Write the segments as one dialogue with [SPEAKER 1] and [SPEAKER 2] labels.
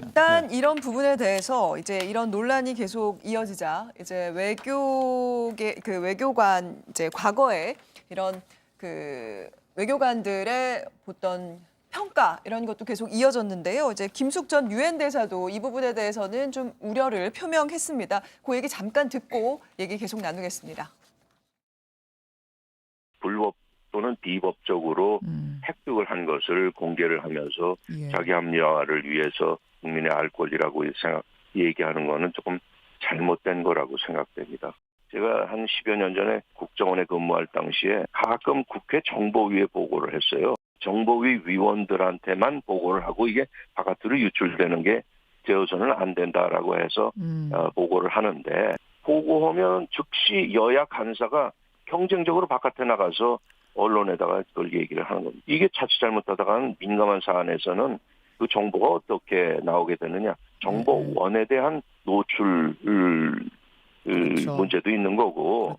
[SPEAKER 1] 일단 이런 부분에 대해서 이제 이런 논란이 계속 이어지자 이제 외교관 이제 과거에 이런 외교관들의 어떤 평가 이런 것도 계속 이어졌는데요. 이제 김숙 전 유엔 대사도 이 부분에 대해서는 좀 우려를 표명했습니다. 그 얘기 잠깐 듣고 얘기 계속 나누겠습니다.
[SPEAKER 2] 불법 또는 비법적으로 획득을 한 것을 공개를 하면서 자기 합리화를 위해서 국민의 알 권리라고 얘기하는 거는 조금 잘못된 거라고 생각됩니다. 제가 한 10여 년 전에 국정원에 근무할 당시에 가끔 국회 정보위에 보고를 했어요. 정보위 위원들한테만 보고를 하고 이게 바깥으로 유출되는 게 되어서는 안 된다라고 해서 보고를 하는데 보고하면 즉시 여야 간사가 경쟁적으로 바깥에 나가서 언론에다가 그걸 얘기를 하는 겁니다. 이게 자칫 잘못하다가는 민감한 사안에서는 그 정보가 어떻게 나오게 되느냐. 정보원에 대한 노출
[SPEAKER 3] 그렇죠.
[SPEAKER 2] 문제도 있는 거고.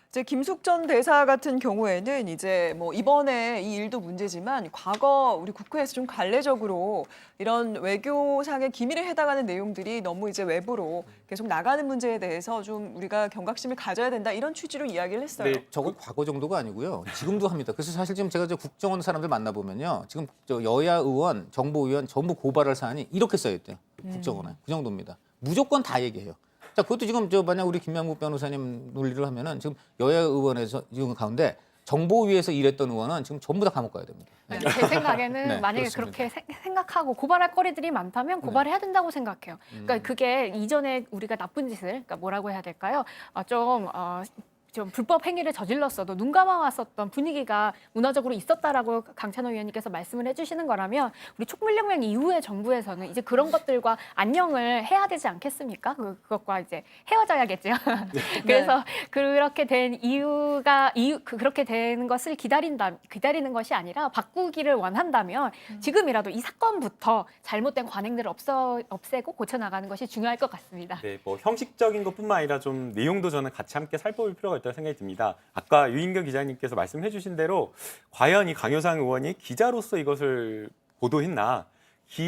[SPEAKER 1] 이제 김숙 전 대사 같은 경우에는 이제 뭐 이번에 이 일도 문제지만 과거 우리 국회에서 좀 관례적으로 이런 외교상의 기밀에 해당하는 내용들이 너무 이제 외부로 계속 나가는 문제에 대해서 좀 우리가 경각심을 가져야 된다 이런 취지로 이야기를 했어요.
[SPEAKER 3] 네,
[SPEAKER 4] 저건 과거 정도가 아니고요. 지금도 합니다. 그래서 사실 지금 제가 국정원 사람들 만나보면요. 지금 여야 의원, 정보위원 전부 고발할 사안이 이렇게 써있대요. 국정원에. 그 정도입니다. 무조건 다 얘기해요. 자, 그것도 지금 만약 우리 김양국 변호사님 논리를 하면은 지금 여야 의원에서 지금 가운데 정보위에서 일했던 의원은 지금 전부 다 감옥 가야 됩니다.
[SPEAKER 5] 제 생각에는
[SPEAKER 4] 네,
[SPEAKER 5] 만약에
[SPEAKER 4] 그렇습니다.
[SPEAKER 5] 그렇게 생각하고 고발할 거리들이 많다면 고발해야 된다고 생각해요. 그러니까 그게 이전에 우리가 나쁜 짓을, 그러니까 뭐라고 해야 될까요? 좀 불법 행위를 저질렀어도 눈 감아왔었던 분위기가 문화적으로 있었다라고 강찬호 의원님께서 말씀을 해주시는 거라면 우리 촉물혁명 이후의 정부에서는 이제 그런 것들과 안녕을 해야 되지 않겠습니까? 그것과 이제 헤어져야겠죠. 그래서 그렇게 된 그렇게 되는 것을 기다리는 것이 아니라 바꾸기를 원한다면 지금이라도 이 사건부터 잘못된 관행들을 없애고 고쳐나가는 것이 중요할 것 같습니다.
[SPEAKER 6] 네, 뭐 형식적인 것뿐만 아니라 좀 내용도 저는 같이 함께 살펴볼 필요가 있다고 생각이 듭니다. 아까 유인경 기자님께서 말씀해 주신 대로 과연 이 강효상 의원이 기자로서 이것을 보도했나,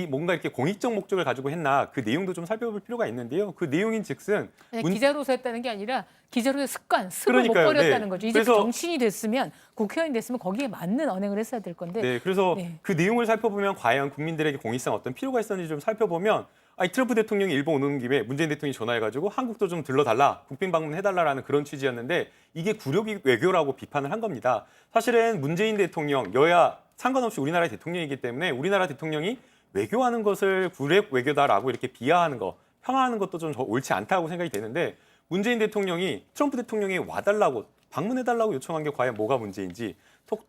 [SPEAKER 6] 뭔가 이렇게 공익적 목적을 가지고 했나, 그 내용도 좀 살펴볼 필요가 있는데요. 그 내용인 즉슨
[SPEAKER 3] 기자로서 했다는 게 아니라 기자로의 습을
[SPEAKER 6] 그러니까요.
[SPEAKER 3] 못 버렸다는
[SPEAKER 6] 네.
[SPEAKER 3] 거죠. 이제
[SPEAKER 6] 그래서
[SPEAKER 3] 정치인이 됐으면 국회의원이 됐으면 거기에 맞는 언행을 했어야 될 건데.
[SPEAKER 6] 네, 그래서
[SPEAKER 3] 네.
[SPEAKER 6] 그 내용을 살펴보면 과연 국민들에게 공익성 어떤 필요가 있었는지 좀 살펴보면 트럼프 대통령이 일본 오는 김에 문재인 대통령이 전화해가지고 한국도 좀 들러달라, 국빈 방문해달라라는 그런 취지였는데 이게 굴욕 외교라고 비판을 한 겁니다. 사실은 문재인 대통령, 여야 상관없이 우리나라의 대통령이기 때문에 우리나라 대통령이 외교하는 것을 굴욕 외교다라고 이렇게 비하하는 거, 폄하하는 것도 좀 옳지 않다고 생각이 되는데 문재인 대통령이 트럼프 대통령이 와달라고, 방문해달라고 요청한 게 과연 뭐가 문제인지,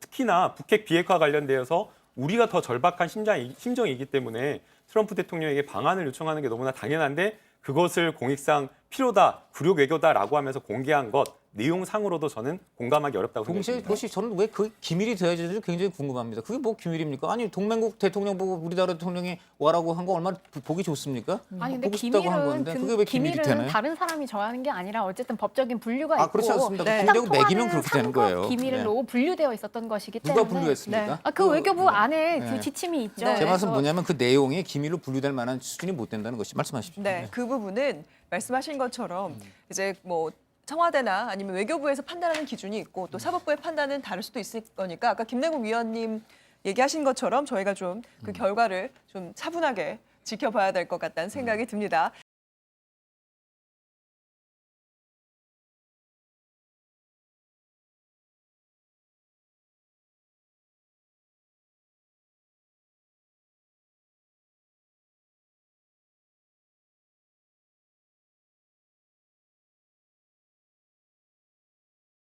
[SPEAKER 6] 특히나 북핵 비핵화 관련되어서 우리가 더 절박한 심정이기 때문에 트럼프 대통령에게 방안을 요청하는 게 너무나 당연한데 그것을 공익상 필요다, 굴욕 외교다라고 하면서 공개한 것, 내용상으로도 저는 공감하기 어렵다고
[SPEAKER 4] 동시에
[SPEAKER 6] 생각합니다.
[SPEAKER 4] 그것이 저는 왜 그 기밀이 되어야지 굉장히 궁금합니다. 그게 뭐 기밀입니까? 아니 동맹국 대통령 보고 우리나라 대통령이 와라고 한 거 얼마나 보기 좋습니까?
[SPEAKER 5] 아니 근데
[SPEAKER 4] 보고 싶다고 한 건데 그게 왜 기밀이 되나요?
[SPEAKER 5] 다른 사람이 정하는 게 아니라 어쨌든 법적인 분류가 있고
[SPEAKER 4] 그렇지 않습니다.
[SPEAKER 1] 네.
[SPEAKER 4] 분류되고 매기면 그렇게 되는 거예요.
[SPEAKER 5] 기밀로 분류되어 있었던 것이기 때문에
[SPEAKER 4] 누가 분류했습니까?
[SPEAKER 5] 그 외교부 안에
[SPEAKER 4] 네.
[SPEAKER 5] 그 지침이 있죠.
[SPEAKER 1] 네.
[SPEAKER 4] 제 말은
[SPEAKER 5] 그래서
[SPEAKER 4] 뭐냐면 그 내용이 기밀로 분류될 만한 수준이 못 된다는 것이 말씀하십시오.
[SPEAKER 1] 네, 그 부분은 말씀하신 것처럼 이제 뭐 청와대나 아니면 외교부에서 판단하는 기준이 있고 또 사법부의 판단은 다를 수도 있을 거니까 아까 김남국 위원님 얘기하신 것처럼 저희가 좀 그 결과를 좀 차분하게 지켜봐야 될 것 같다는 생각이 듭니다.